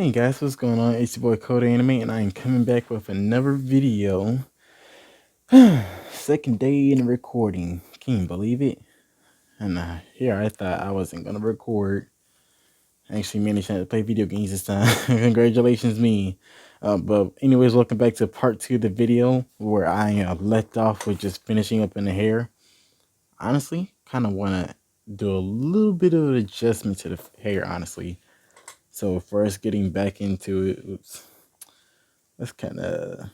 Hey guys, what's going on? It's your boy Code Anime, and I am coming back with another video. Second day in recording. Can you believe it? And here I thought I wasn't gonna record. I actually managed to play video games this time. Congratulations, me. But anyways, welcome back to part 2 of the video where I left off with just finishing up in the hair. Honestly, kind of want to do a little bit of an adjustment to the hair, honestly. So for us getting back into it, let's kind of,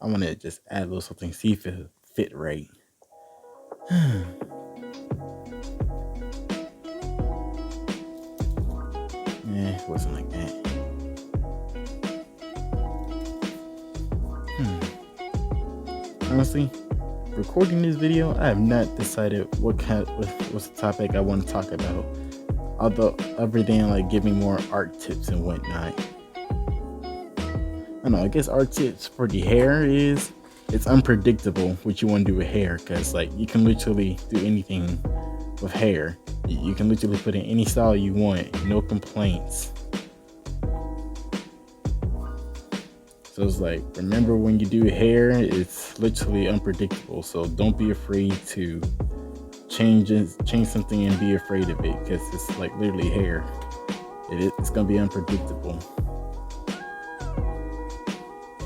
I want to just add a little something, see if it fit right. Yeah, it wasn't like that. Honestly, recording this video, I have not decided what's the topic I want to talk about. Although other than like giving more art tips and whatnot. I don't know, I guess art tips for the hair is it's unpredictable what you want to do with hair, because like you can literally do anything with hair. You can literally put in any style you want, no complaints. So it's like, remember when you do hair, it's literally unpredictable. So don't be afraid to change something and be afraid of it, because it's like literally hair. It's gonna be unpredictable.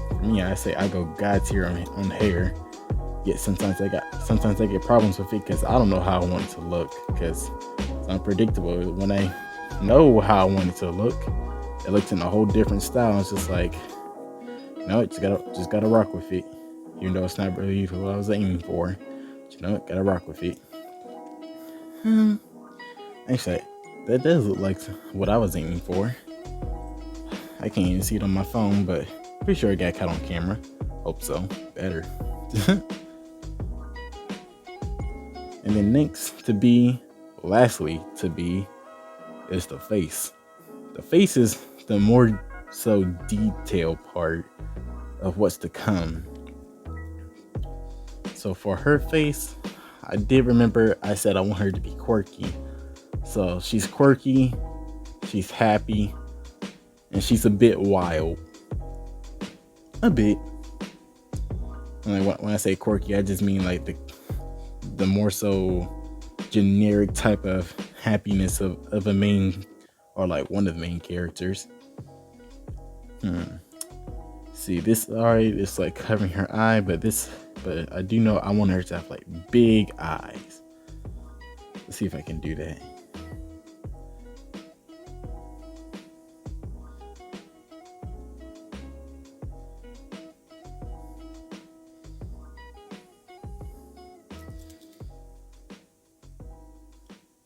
For me, I say I go God's tier on hair. Yet sometimes I get problems with it because I don't know how I want it to look, because it's unpredictable. When I know how I want it to look, it looks in a whole different style. It's just like, no, just gotta rock with it. Even though it's not really what I was aiming for. But you know, gotta rock with it. Actually, that does look like what I was aiming for. I can't even see it on my phone, but pretty sure it got caught on camera. Hope so. Better. And then lastly to be, is the face. The face is the more so detailed part of what's to come. So for her face, I did remember I said I want her to be quirky. So she's quirky, she's happy, and she's a bit wild. A bit. And like when I say quirky, I just mean like the more so generic type of happiness of a main, or like one of the main characters. See, this already is like covering her eye, but I do know I want her to have like big eyes. Let's see if I can do that.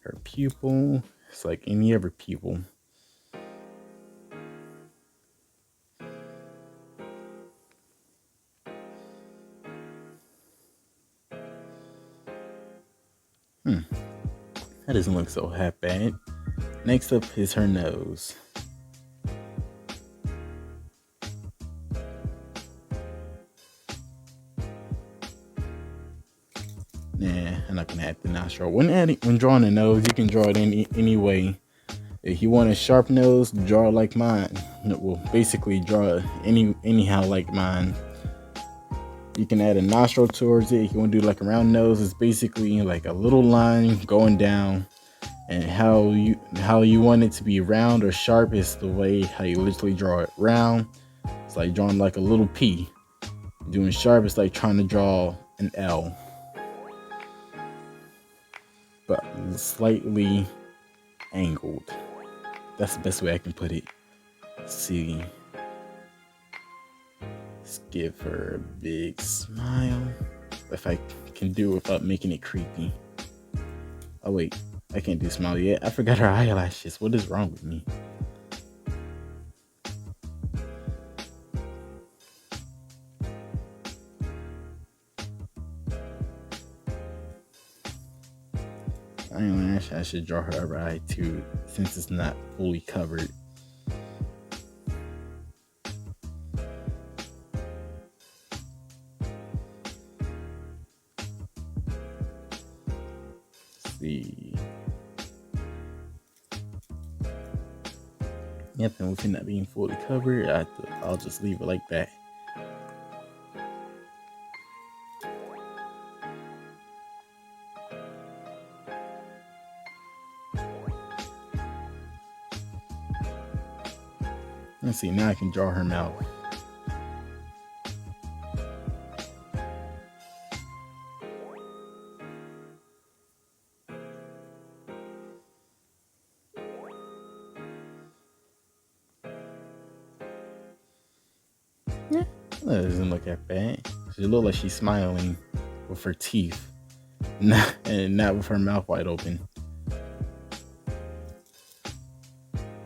Her pupil, it's like any other pupil. That doesn't look so half bad. Next up is her nose. Nah, I'm not gonna add the nostril. When drawing a nose, you can draw it any way. If you want a sharp nose, draw it like mine. Well, basically draw anyhow like mine. You can add a nostril towards it. If you want to do like a round nose, it's basically like a little line going down. And how you want it to be round or sharp is the way how you literally draw it. Round, it's like drawing like a little P. Doing sharp, it's like trying to draw an L, but slightly angled. That's the best way I can put it. Let's see. Let's give her a big smile. If I can do it without making it creepy. Oh wait, I can't do smile yet. I forgot her eyelashes. What is wrong with me? Eyelash, I should draw her other eye too, since it's not fully covered. Let's see. Yep, and with it not being fully covered, I'll just leave it like that. Let's see, now I can draw her mouth. Yeah, that doesn't look that bad. She looks like she's smiling with her teeth, and not with her mouth wide open.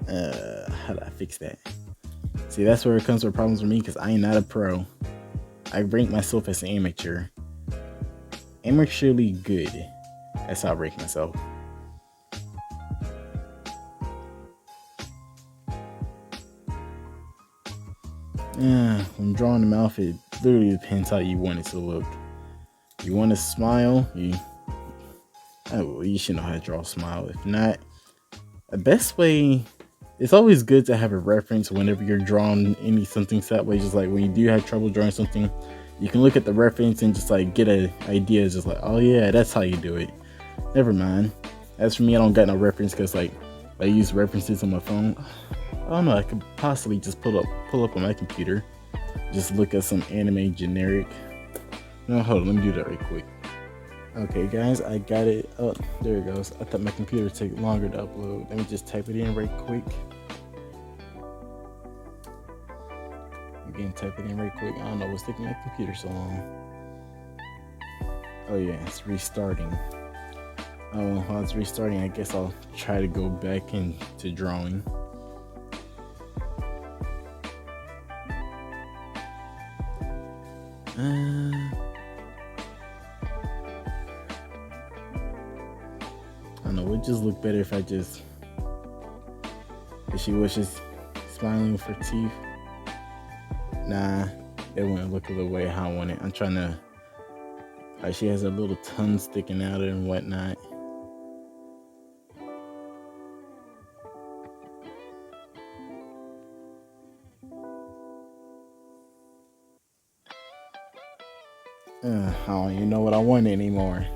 How do I fix that? See, that's where it comes with problems for me because I ain't not a pro. I rank myself as an amateur. Amateurly good. That's how I rank myself. When drawing the mouth, it literally depends how you want it to look. You want to smile, you should know how to draw a smile. If not, the best way, it's always good to have a reference whenever you're drawing something that way. Just like when you do have trouble drawing something, you can look at the reference and just like get an idea. Just like, oh yeah, that's how you do it. Never mind. As for me, I don't got no reference because like I use references on my phone. I don't know. I could possibly just pull up on my computer, just look at some anime generic. No, hold on. Let me do that right quick. Okay, guys, I got it. Oh, there it goes. I thought my computer would take longer to upload. Let me just type it in right quick. Again, type it in right quick. I don't know what's taking my computer so long. Oh yeah, it's restarting. Oh, while it's restarting, I guess I'll try to go back into drawing. I don't know, it would just look better if she was just smiling with her teeth. Nah, it wouldn't look the way how I want it. I'm trying to, like, she has a little tongue sticking out and whatnot. I don't even know what I want anymore.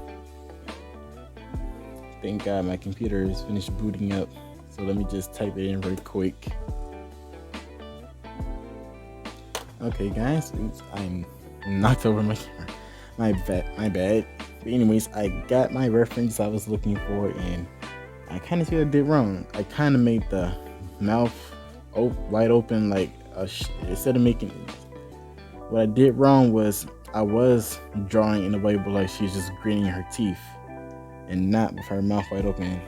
Thank God my computer is finished booting up. So let me just type it in real quick. Okay, guys. Oops, I knocked over my camera. My bad. But anyways, I got my reference I was looking for, and I kind of feel I did wrong. I kind of made the mouth wide open, like instead of making. What I did wrong was I was drawing in a way, but like she's just gritting her teeth, and not with her mouth wide open.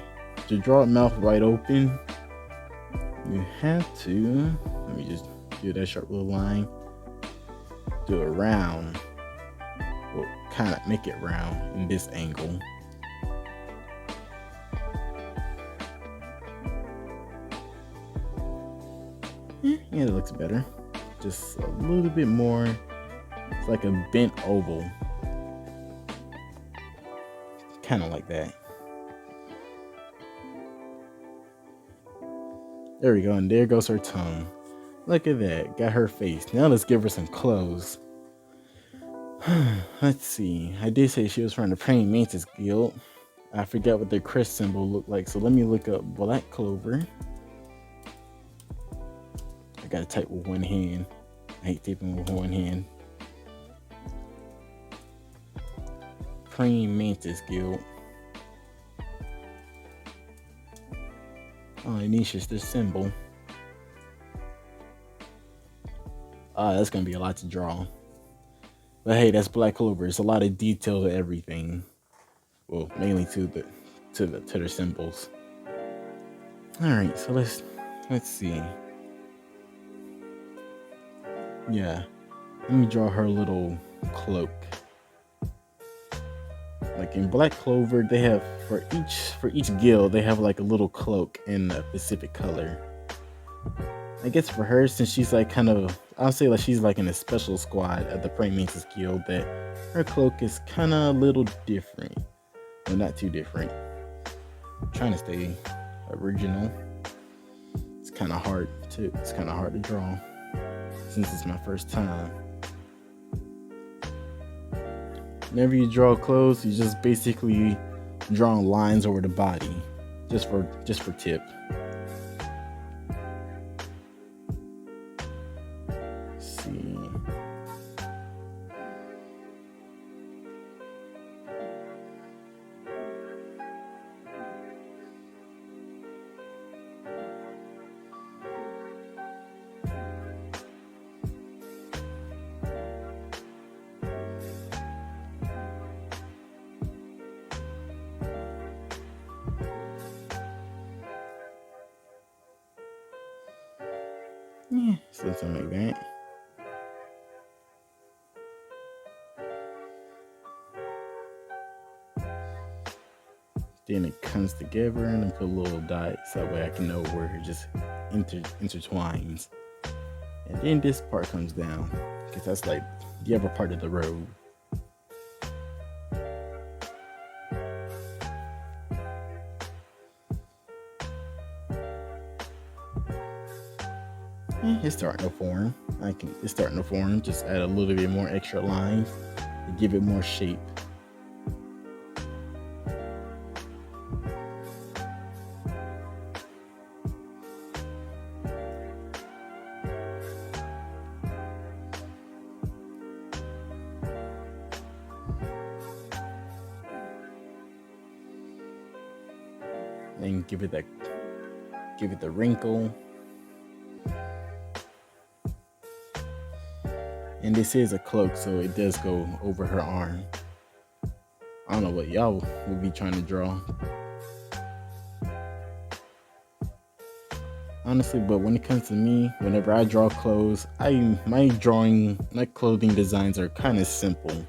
To draw a mouth wide open, you have to. Let me just do that sharp little line. Do it round. Well, kind of make it round in this angle. Yeah, it looks better. Just a little bit more. It's like a bent oval. Kind of like that. There we go, and there goes her tongue. Look at that. Got her face. Now let's give her some clothes. Let's see. I did say she was from the Praying Mantis Guild. I forgot what their crest symbol looked like, so let me look up Black Clover. I gotta type with one hand. I hate typing with one hand. Praying Mantis Guild. Oh, it needs just this symbol. That's gonna be a lot to draw. But hey, that's Black Clover. It's a lot of detail to everything. Well, mainly to their symbols. All right, so let's see. Yeah, let me draw her little cloak. Like in Black Clover, they have for each guild they have like a little cloak in a specific color. I guess for her, since she's like kind of, I'll say like she's like in a special squad at the Praying Mantis Guild, that her cloak is kind of a little different, but not too different. I'm trying to stay original. It's kind of hard too. It's kind of hard to draw since it's my first time. Whenever you draw clothes, you just basically drawing lines over the body, just for tip. Let's see. Yeah, something like that. Then it comes together and then put little dots so that way I can know where it just intertwines. And then this part comes down because that's like the upper part of the road. It's starting to form. It's starting to form. Just add a little bit more extra lines to give it more shape. And give it the wrinkle. And this is a cloak, so it does go over her arm. I don't know what y'all will be trying to draw, honestly, but when it comes to me, whenever I draw clothes, my clothing designs are kind of simple.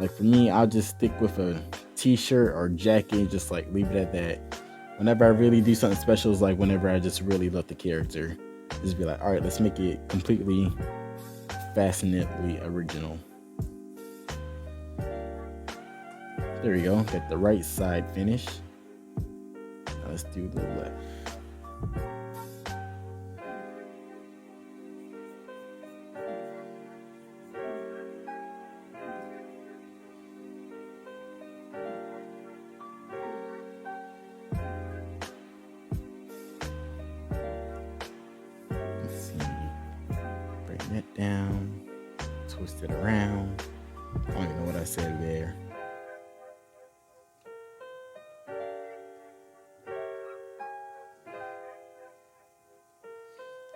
Like for me, I'll just stick with a t-shirt or jacket, just like leave it at that. Whenever I really do something special, is like whenever I just really love the character, just be like, all right, let's make it completely fascinately original. There we go. Got the right side finished. Now let's do the left. Let's see. Bring that down. Twist it around. I don't even know what I said there.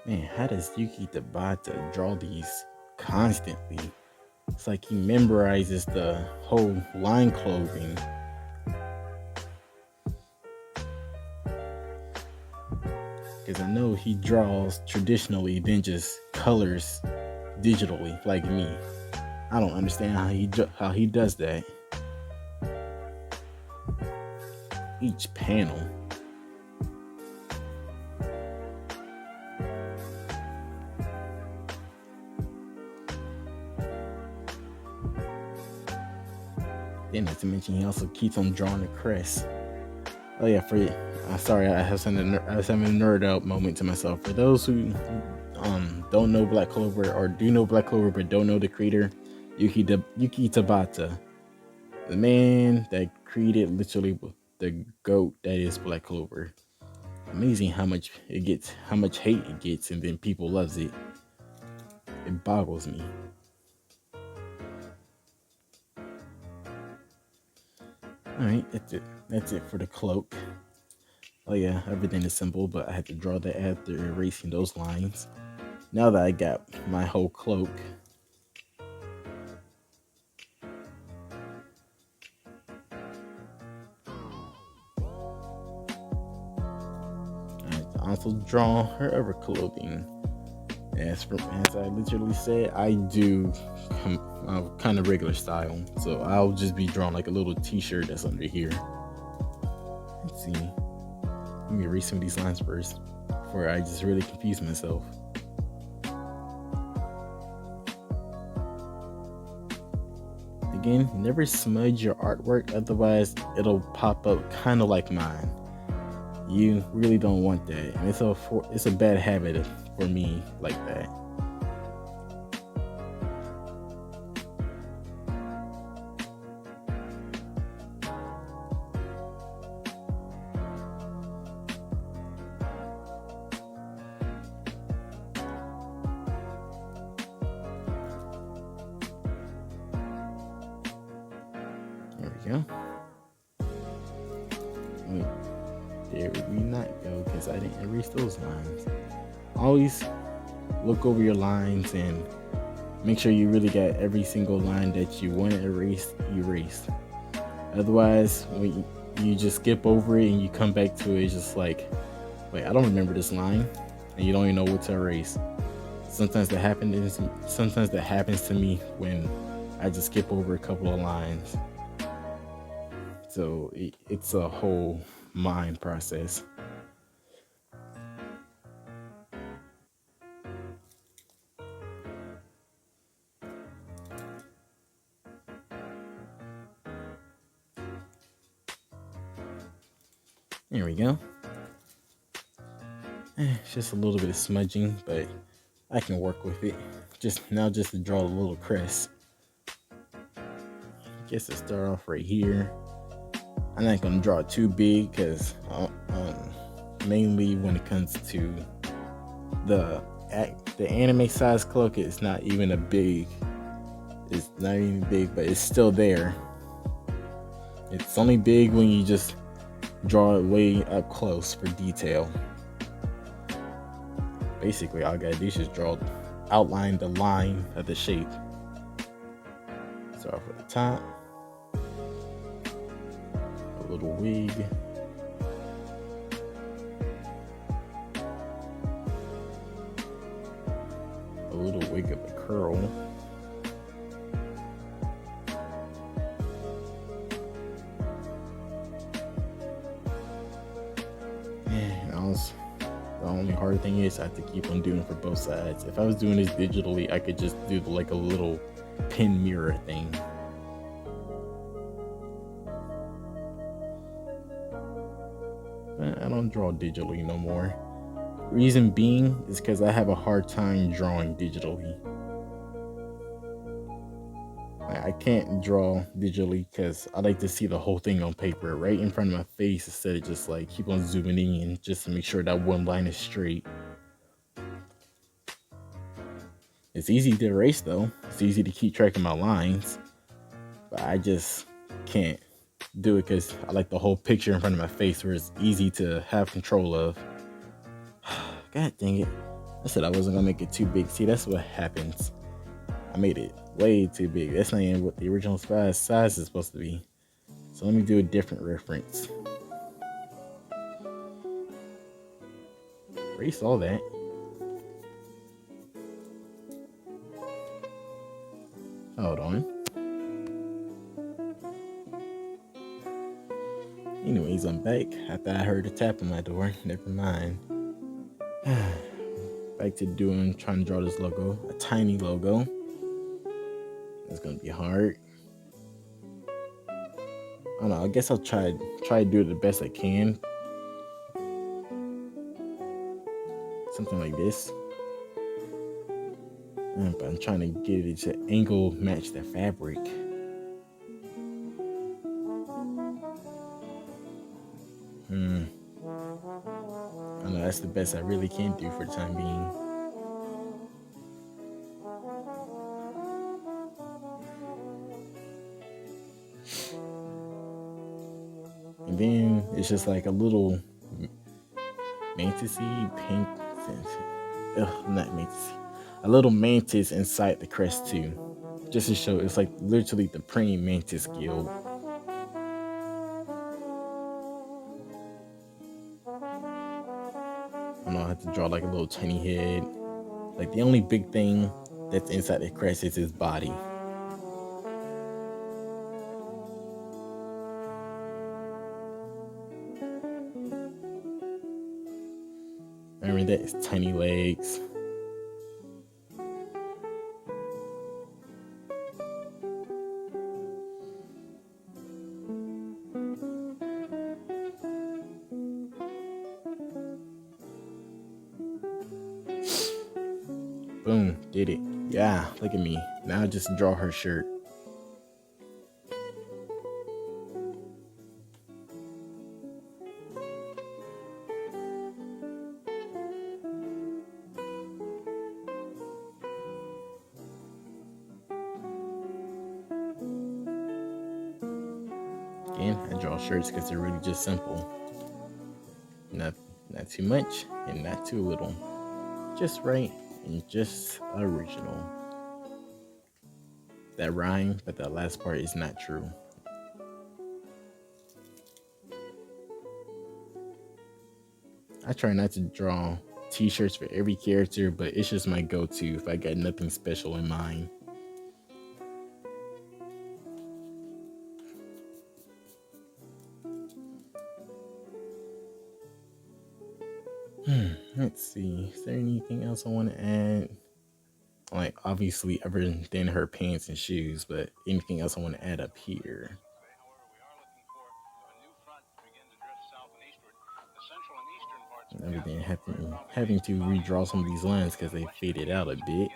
Man, how does Yuki Tabata draw these constantly? It's like he memorizes the whole line clothing. Because I know he draws traditionally, then just colors digitally like me. I don't understand how he does that. Each panel. Then, not to mention, he also keeps on drawing the crest. Oh yeah, sorry, I was having a nerd out moment to myself. For those who don't know Black Clover, or do know Black Clover but don't know the creator, Yuki Tabata, the man that created literally the GOAT that is Black Clover. Amazing how much hate it gets, and then people loves it. It boggles me. Alright, that's it for the cloak. Oh yeah, everything is simple, but I had to draw that after erasing those lines. Now that I got my whole cloak, I have to also draw her other clothing. As I literally said, I do kind of regular style, so I'll just be drawing like a little t-shirt that's under here. Let's see. Let me erase some of these lines first before I just really confuse myself. Again, never smudge your artwork, otherwise it'll pop up kind of like mine. You really don't want that, and it's a bad habit for me like that. There we go. Wait, there we not go because I didn't erase those lines. Always look over your lines and make sure you really got every single line that you want to erase erased. Otherwise, when you just skip over it and you come back to it, it's just like, wait, I don't remember this line, and you don't even know what to erase. Sometimes that happens. Sometimes that happens to me when I just skip over a couple of lines. So it's a whole mind process. There we go. It's just a little bit of smudging, but I can work with it. Just to draw a little crest. I guess to start off right here. I'm not gonna draw it too big because mainly when it comes to the anime size cloak, it's not even big, but it's still there. It's only big when you just draw it way up close for detail. Basically, all I gotta do is just outline the line of the shape. Start off at the top, a little wig. A little wig of a curl. The only hard thing is I have to keep on doing for both sides. If I was doing this digitally, I could just do like a little pin mirror thing. But I don't draw digitally no more. Reason being is because I have a hard time drawing digitally. I can't draw digitally because I like to see the whole thing on paper right in front of my face instead of just like keep on zooming in just to make sure that one line is straight. It's easy to erase though. It's easy to keep track of my lines, but I just can't do it because I like the whole picture in front of my face where it's easy to have control of. God dang it. I said I wasn't gonna make it too big. See, that's what happens. I made it way too big. That's not even what the original size is supposed to be. So let me do a different reference. Erase all that. Hold on. Anyways, I'm back. I thought I heard a tap on my door. Never mind. Back to trying to draw this logo. A tiny logo. It's gonna be hard. I don't know. I guess I'll try to do it the best I can. Something like this. But I'm trying to get it to angle match the fabric. I know that's the best I really can do for the time being. And then it's just like a little mantis-y pink. Not mantis. A little mantis inside the crest too. Just to show it's like literally the praying mantis guild. I don't know, I have to draw like a little tiny head. Like the only big thing that's inside the crest is his body. Remember that? It's tiny legs. Boom, did it. Yeah, look at me. Now I just draw her shirt. Again, I draw shirts because they're really just simple. Not too much and not too little. Just right and just original. That rhyme, but that last part is not true. I try not to draw t-shirts for every character, but it's just my go-to if I got nothing special in mind. Let's see. Is there anything else I want to add? Like, obviously, other than her pants and shoes, but anything else I want to add up here? Other than having to redraw some of these lines because they faded out a bit.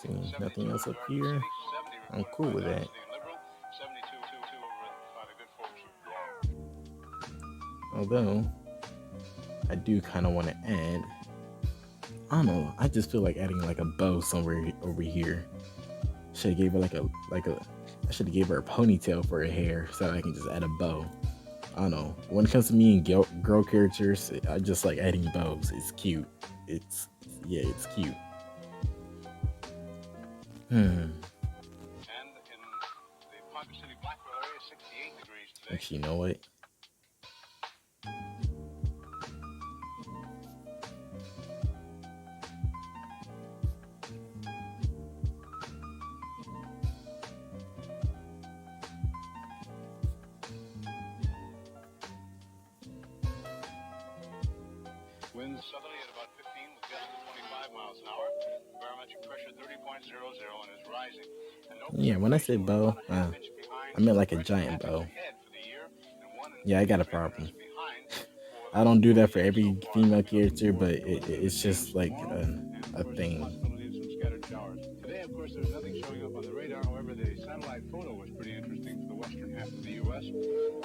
See, nothing else up here. I'm cool with that. Although, I do kind of want to add, I don't know, I just feel like adding like a bow somewhere over here. Should have gave her I should have gave her a ponytail for her hair so that I can just add a bow. I don't know. When it comes to me and girl characters, I just like adding bows. It's cute. It's cute. Actually, you know what? Winds southerly at about 15 with gusts of 25 miles an hour. Barometric pressure 30.00 and is rising. Yeah, when I say bow, I meant like a giant bow. Yeah, I got a problem. I don't do that for every female character, but it's just like a thing. Today, of course, there's nothing showing up on the radar. However, the satellite photo was pretty interesting for the western half of the U.S.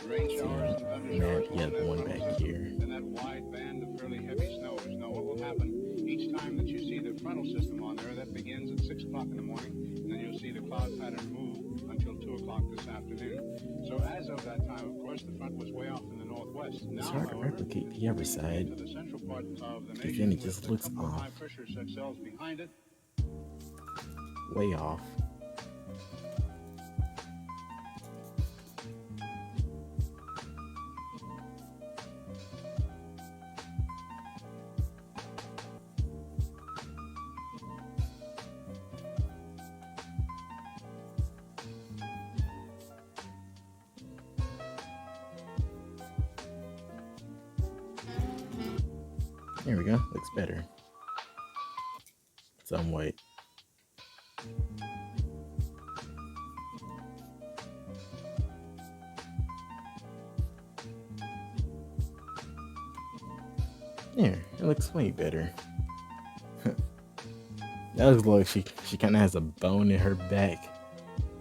Rain showers and thunder showers. Yeah, the one back here. And that wide band of fairly heavy snows. Now, what will happen each time that you see the frontal system on there? That begins at 6 o'clock in the morning, and then you'll see the cloud pattern move until 2 o'clock this afternoon. So, as of that time, of course, the front was way off in the northwest. Now, it's hard to replicate the other side, because then it just looks off. High pressure cells behind it. Way off. There we go. Looks better. Somewhat. There, it looks way better. That looks like she kind of has a bone in her back,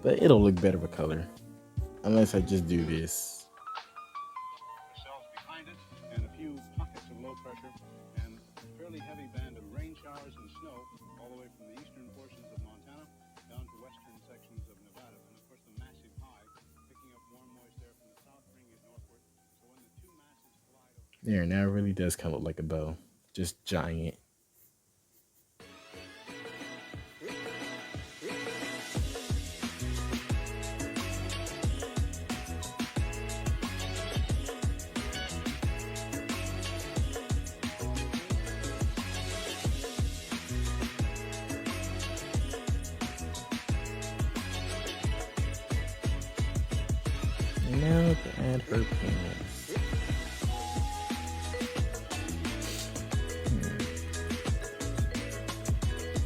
but it'll look better with color. Unless I just do this. Cells behind it, and a few pockets of low pressure, and a fairly heavy band of rain showers and snow all the way from the eastern portions of Montana down to western sections of Nevada, and of course the massive high picking up warm moist air from the south, bringing it northward. So when the two masses collide, There, now it really does kind of look like a bow, just giant. Now to add her pants.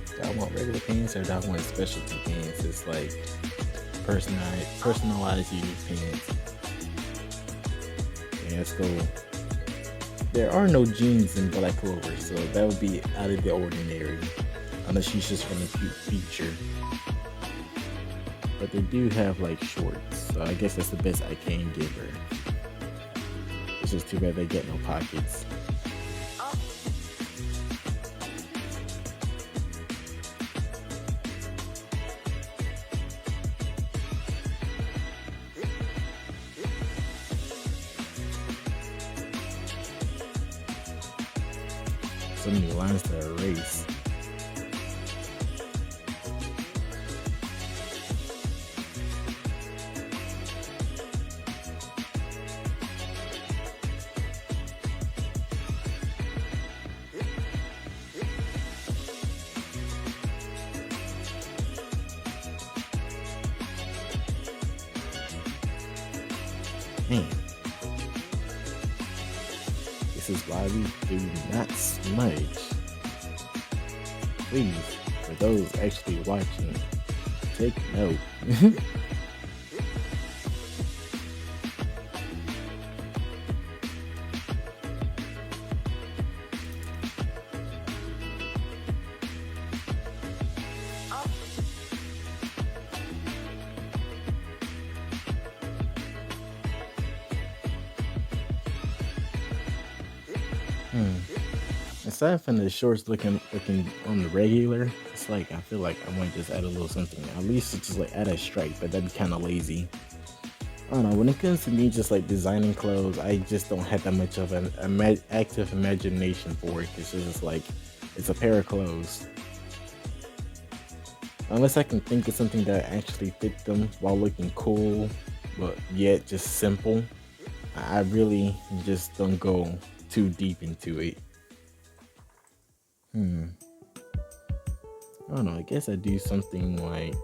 Do I want regular pants or do I want specialty pants? It's like personalized unique pants. Yeah, let's go There are no jeans in Black Clover, so that would be out of the ordinary. Unless she's just from a cute feature. But they do have like shorts, so I guess that's the best I can give her. It's just too bad they get no pockets. So many lines to erase. Man, this is why we do not smudge. Please, for those actually watching, take note. Hmm. Aside from the shorts looking on the regular, it's like I feel like I might just add a little something. At least it's just like add a stripe, but that'd be kind of lazy. I don't know. When it comes to me just like designing clothes, I just don't have that much of an active imagination for it. It's just like it's a pair of clothes. Unless I can think of something that actually fit them while looking cool, but yet just simple, I really just don't go too deep into it. Hmm. I don't know. I guess I do something like.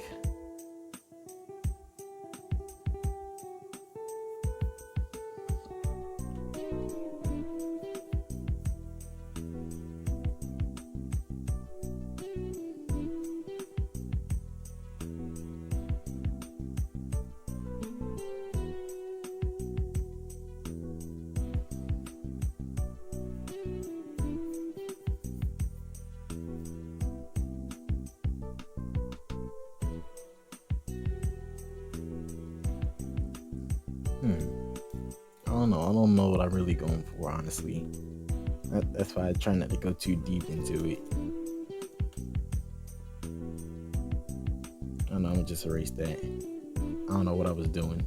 Hmm. I don't know. I don't know what I'm really going for, honestly. That's why I try not to go too deep into it. I don't know. I'm gonna just erase that. I don't know what I was doing.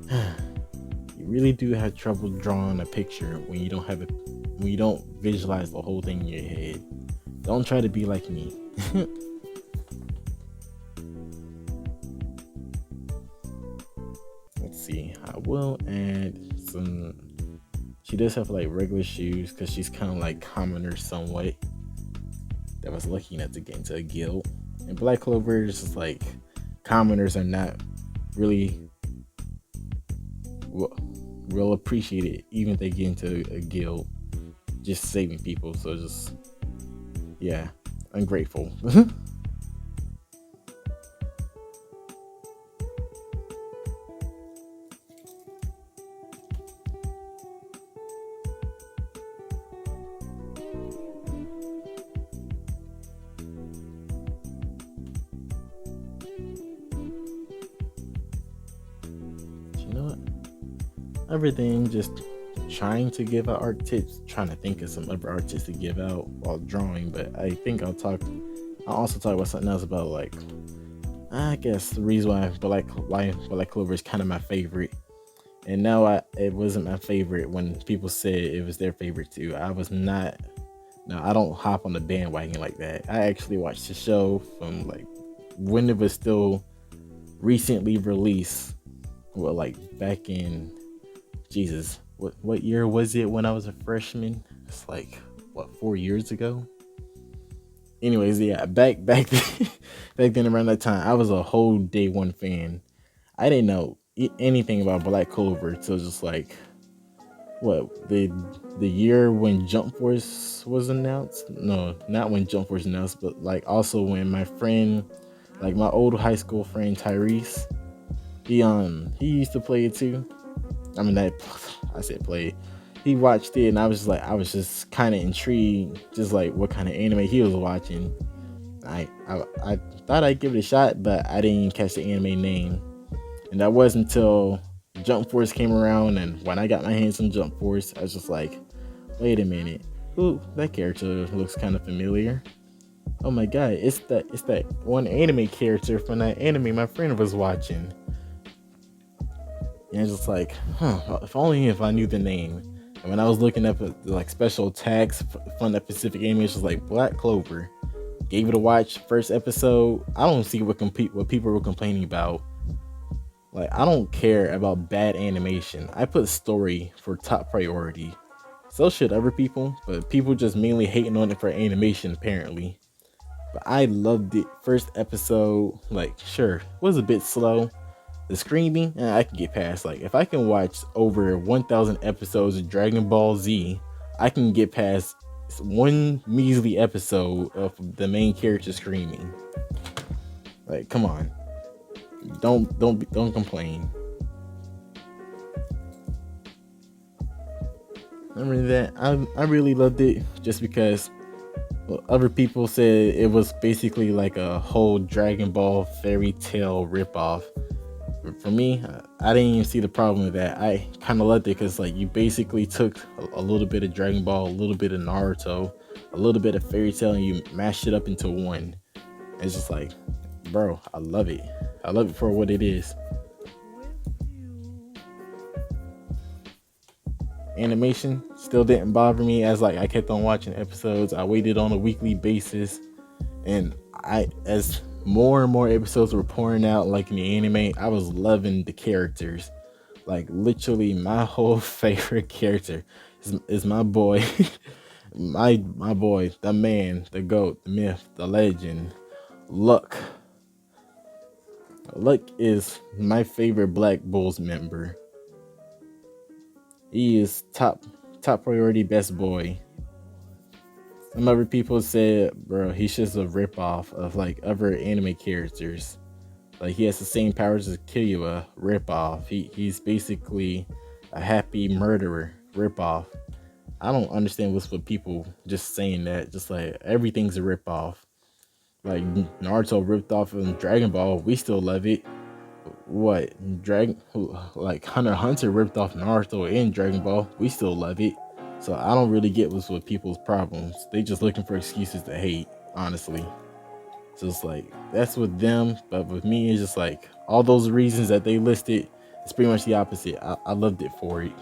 You really do have trouble drawing a picture when you don't have it, when you don't visualize the whole thing in your head. Don't try to be like me. Let's see. I will add some. She does have like regular shoes because she's kind of like commoner somewhat. That was lucky enough to get into a guild. And Black Clover is just like commoners are not really real appreciated, even if they get into a guild, just saving people. So just yeah, ungrateful. You know what? Everything just trying to give out art tips, trying to think of some other art tips to give out while drawing, but I think I'll also talk about something else about like I guess the reason why Black Clover is kind of my favorite. And now it wasn't my favorite when people said it was their favorite too. I was not. No, I don't hop on the bandwagon like that. I actually watched the show from like when it was still recently released. Well, like back in Jesus, what year was it when I was a freshman? It's like what 4 years ago. Anyways, yeah, back then, back then around that time, I was a whole day one fan. I didn't know anything about Black Clover till just like what the year when Jump Force was announced. No, not when Jump Force announced, but like also when my friend, like my old high school friend Tyrese, he used to play it too. I mean that I said play. he watched it, and I was just kind of intrigued, just like what kind of anime he was watching. I thought I'd give it a shot, but I didn't catch the anime name, and that wasn't until Jump Force came around, and when I got my hands on Jump Force, I was just like, wait a minute, ooh, that character looks kind of familiar. Oh my god, it's that one anime character from that anime my friend was watching. And it's just like, huh, if only if I knew the name. And when I was looking up at like special tags from that specific anime, it's just like Black Clover. Gave it a watch, first episode. I don't see what people were complaining about. Like, I don't care about bad animation. I put story for top priority. So should other people, but people just mainly hating on it for animation apparently. But I loved it. First episode, like, sure, was a bit slow. The screaming, I can get past. Like, if I can watch over 1,000 episodes of Dragon Ball Z, I can get past one measly episode of the main character screaming. Like, come on, don't complain. Remember that I really loved it just because, well, other people said it was basically like a whole Dragon Ball fairy tale ripoff. For me, I didn't even see the problem with that. I kind of loved it because like you basically took a little bit of Dragon Ball, a little bit of Naruto, a little bit of Fairy Tail, and you mashed it up into one. It's just like, bro, I love it. I love it for what it is. Animation still didn't bother me as like I kept on watching episodes. I waited on a weekly basis, and I as more and more episodes were pouring out like in the anime, I was loving the characters. Like literally my whole favorite character is my boy my boy, the man, the goat, the myth, the legend, Luck. Luck is my favorite Black Bulls member. He is top priority best boy. Some other people said, bro, he's just a ripoff of like other anime characters. Like he has the same powers as Killua, ripoff. He's basically a happy murderer, ripoff. I don't understand what's with people just saying that. Just like everything's a ripoff. Like Naruto ripped off of Dragon Ball, we still love it. What Dragon like Hunter x Hunter ripped off Naruto and Dragon Ball, we still love it. So I don't really get what's with people's problems. They just looking for excuses to hate, honestly. So it's like that's with them, but with me, it's just like all those reasons that they listed. It's pretty much the opposite. I loved it for it.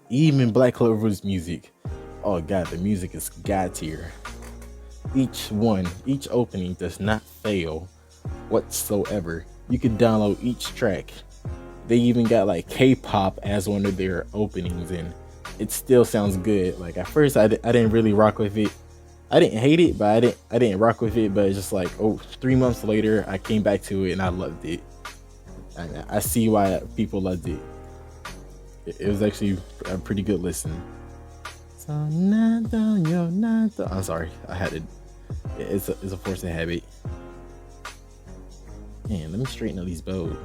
Even Black Clover's music. Oh god, the music is god tier. Each opening does not fail whatsoever. You can download each track. They even got like K-pop as one of their openings, and it still sounds good. Like at first, I didn't really rock with it. I didn't hate it, but I didn't rock with it. But it's just like, oh, 3 months later, I came back to it and I loved it. And I see why people loved it. It was actually a pretty good listen. So I'm sorry, I had it. It's a force of habit. Man, let me straighten up these bows.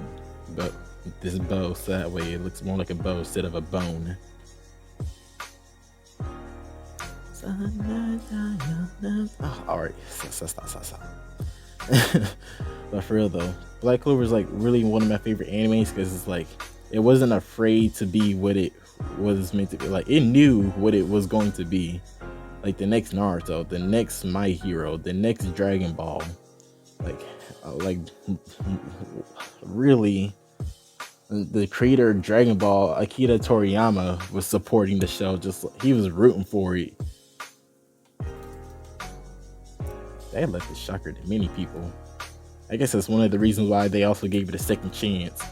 But this bow so that way it looks more like a bow instead of a bone. Oh, alright, stop. But for real though, Black Clover is like really one of my favorite animes because it's like it wasn't afraid to be what it was meant to be. Like it knew what it was going to be. Like the next Naruto, the next My Hero, the next Dragon Ball. Like really, the creator of Dragon Ball, Akira Toriyama, was supporting the show. Just he was rooting for it. That left a shocker to many people. I guess that's one of the reasons why they also gave it a second chance.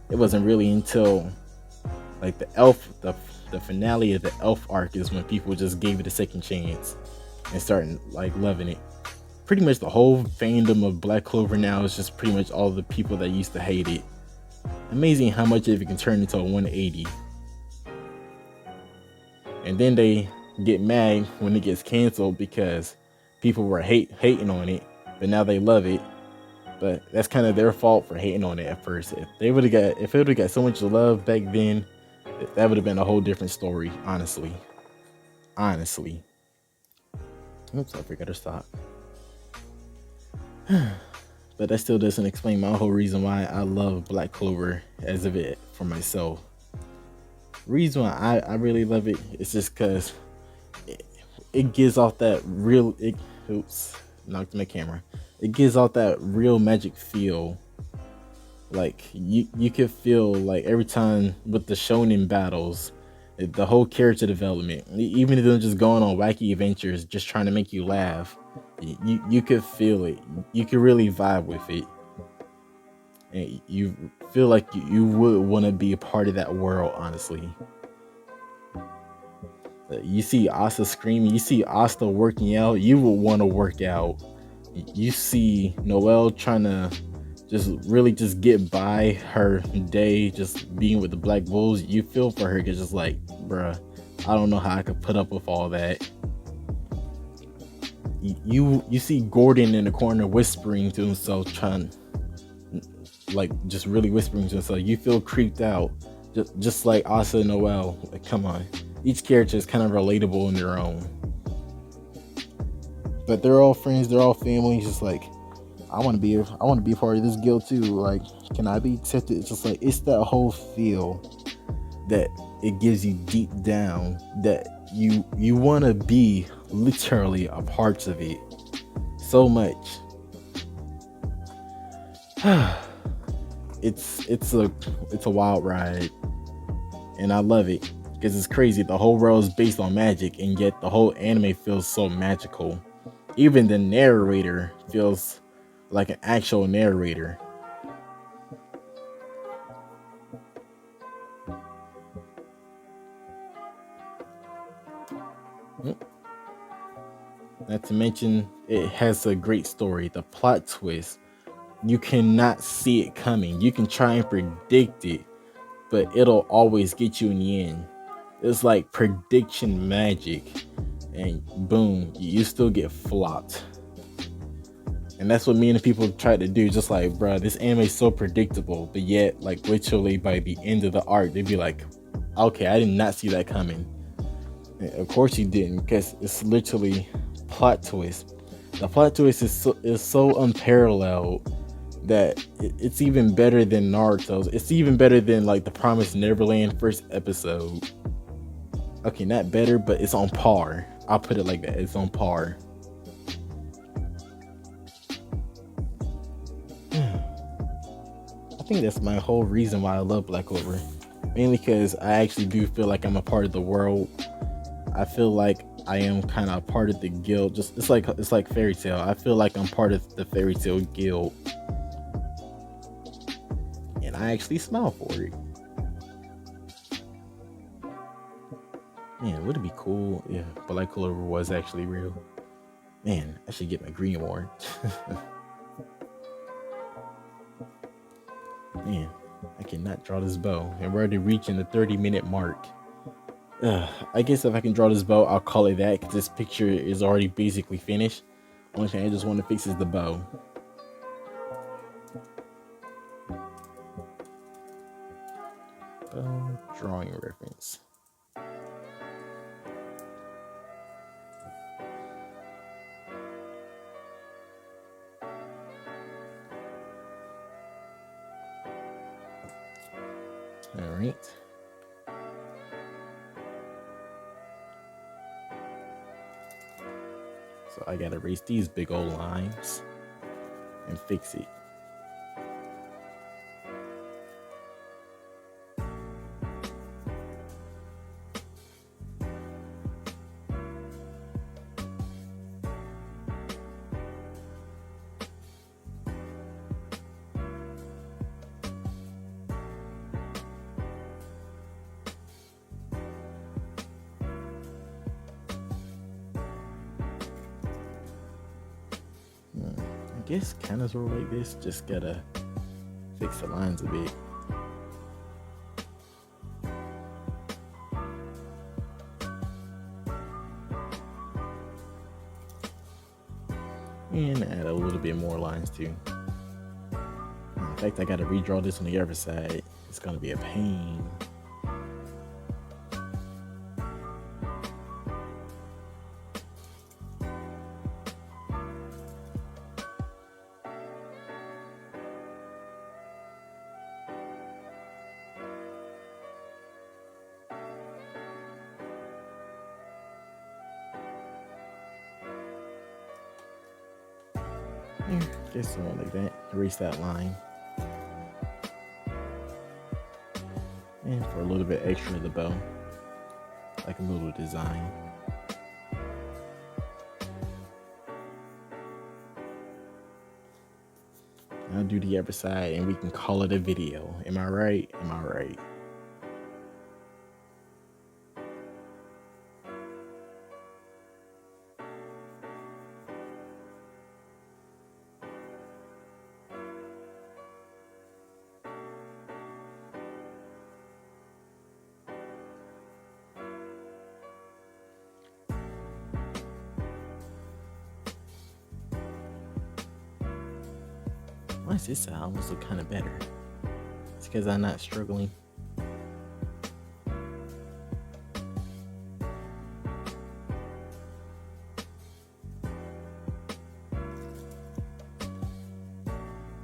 It wasn't really until like the finale of the Elf arc is when people just gave it a second chance and started like loving it. Pretty much the whole fandom of Black Clover now is just pretty much all the people that used to hate it. Amazing how much of it can turn into a 180. And then they get mad when it gets canceled because people were hating on it, but now they love it. But that's kind of their fault for hating on it at first. If it would have got so much love back then, That would have been a whole different story, honestly. Honestly. Oops, I forgot to stop. But that still doesn't explain my whole reason why I love Black Clover as of it for myself. Reason why I really love it is just because it, it gives off that real. Oops, knocked my camera. It gives off that real magic feel. Like you could feel like every time with the shonen battles, the whole character development, even if they're just going on wacky adventures, just trying to make you laugh, you could feel it. You could really vibe with it, and you feel like you would want to be a part of that world. Honestly, you see Asta screaming, you see Asta working out, you would want to work out. You see Noelle trying to just really just get by her day, just being with the Black Bulls. You feel for her, cause just like, bruh, I don't know how I could put up with all that. You see Gordon in the corner whispering to himself, trying, like, just really whispering to himself. You feel creeped out, just like Asa and Noelle. Like, come on, each character is kind of relatable in their own, but they're all friends, they're all family. Just like, I want to be a part of this guild too. Like, can I be accepted? It's just like, it's that whole feel that it gives you deep down that you want to be literally a part of it so much. It's a wild ride, and I love it because it's crazy. The whole world is based on magic, and yet the whole anime feels so magical. Even the narrator feels like an actual narrator. Not to mention, it has a great story. The plot twist, you cannot see it coming. You can try and predict it, but it'll always get you in the end. It's like prediction magic, and boom, you still get flopped. And that's what me and the people try to do. Just like, bruh, this anime is so predictable, but yet, like, literally by the end of the arc, they'd be like, okay, I did not see that coming. And of course you didn't, because it's literally plot twist. The plot twist is so unparalleled that it's even better than Naruto's. It's even better than like the Promised Neverland first episode. Okay, not better, but it's on par. I'll put it like that. It's on par. I think that's my whole reason why I love Black Clover. Mainly because I actually do feel like I'm a part of the world. I feel like I am kind of a part of the guild. Just it's like Fairy Tail. I feel like I'm part of the Fairy Tail guild, and I actually smile for it. Man, would it be cool if Black Clover was actually real? Man, I should get my green award. Man, I cannot draw this bow, and we're already reaching the 30-minute mark. I guess if I can draw this bow, I'll call it that, because this picture is already basically finished. Only thing I just want to fix is the bow. Bow drawing reference. All right. So I gotta erase these big old lines and fix it. I guess kind of sort of like this. Just gotta fix the lines a bit. And add a little bit more lines too. In fact, I gotta redraw this on the other side. It's gonna be a pain. Yeah, just something like that. Erase that line. And for a little bit extra of the bow, like a little design. I'll do the other side and we can call it a video. Am I right? Am I right? Why does this side almost look kind of better? It's because I'm not struggling.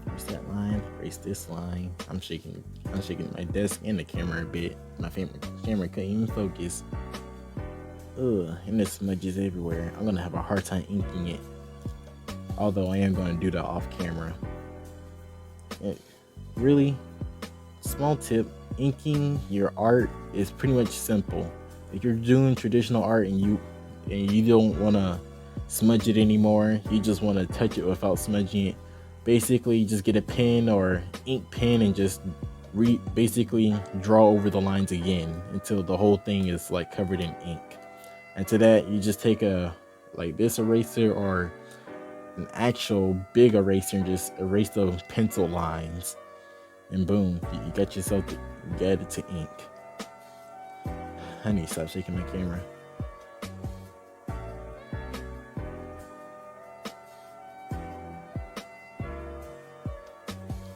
Erase that line, erase this line. I'm shaking my desk and the camera a bit. My camera couldn't even focus. Ugh, and there's smudges everywhere. I'm gonna have a hard time inking it. Although I am gonna do that off camera. Really, small tip, inking your art is pretty much simple. If you're doing traditional art and you don't wanna smudge it anymore, you just wanna touch it without smudging it. Basically, just get a pen or ink pen and just basically draw over the lines again until the whole thing is like covered in ink. And to that, you just take a like this eraser or an actual big eraser and just erase the pencil lines. And boom, you got yourself added to ink. I need to stop shaking my camera.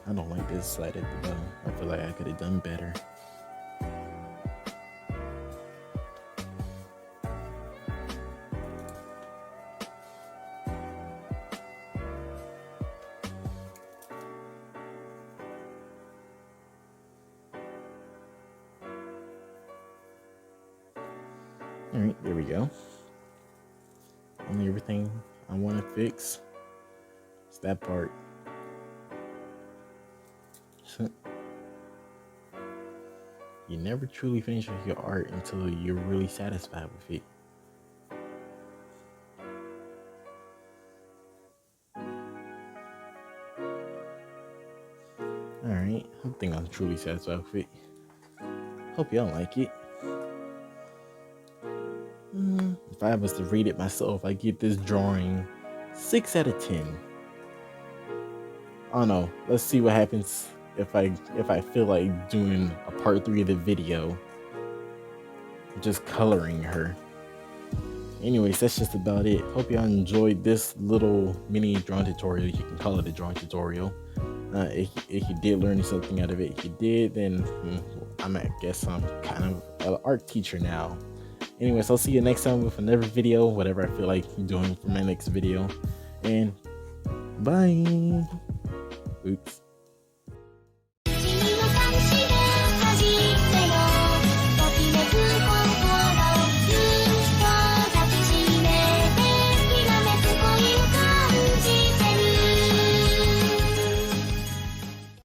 I don't like this side at the bottom. I feel like I could have done better. All right, there we go. Only everything I want to fix is that part. You never truly finish with your art until you're really satisfied with it. Alright, I think I'm truly satisfied with it. Hope y'all like it. If I was to rate it myself, I give this drawing 6 out of 10. I don't know. Let's see what happens if I feel like doing a part 3 of the video, just coloring her. Anyways, that's just about it. Hope y'all enjoyed this little mini drawing tutorial. You can call it a drawing tutorial. If you did learn something out of it, if you did, then I guess I'm kind of an art teacher now. Anyways, I'll see you next time with another video, whatever I feel like doing for my next video. And bye. Oops.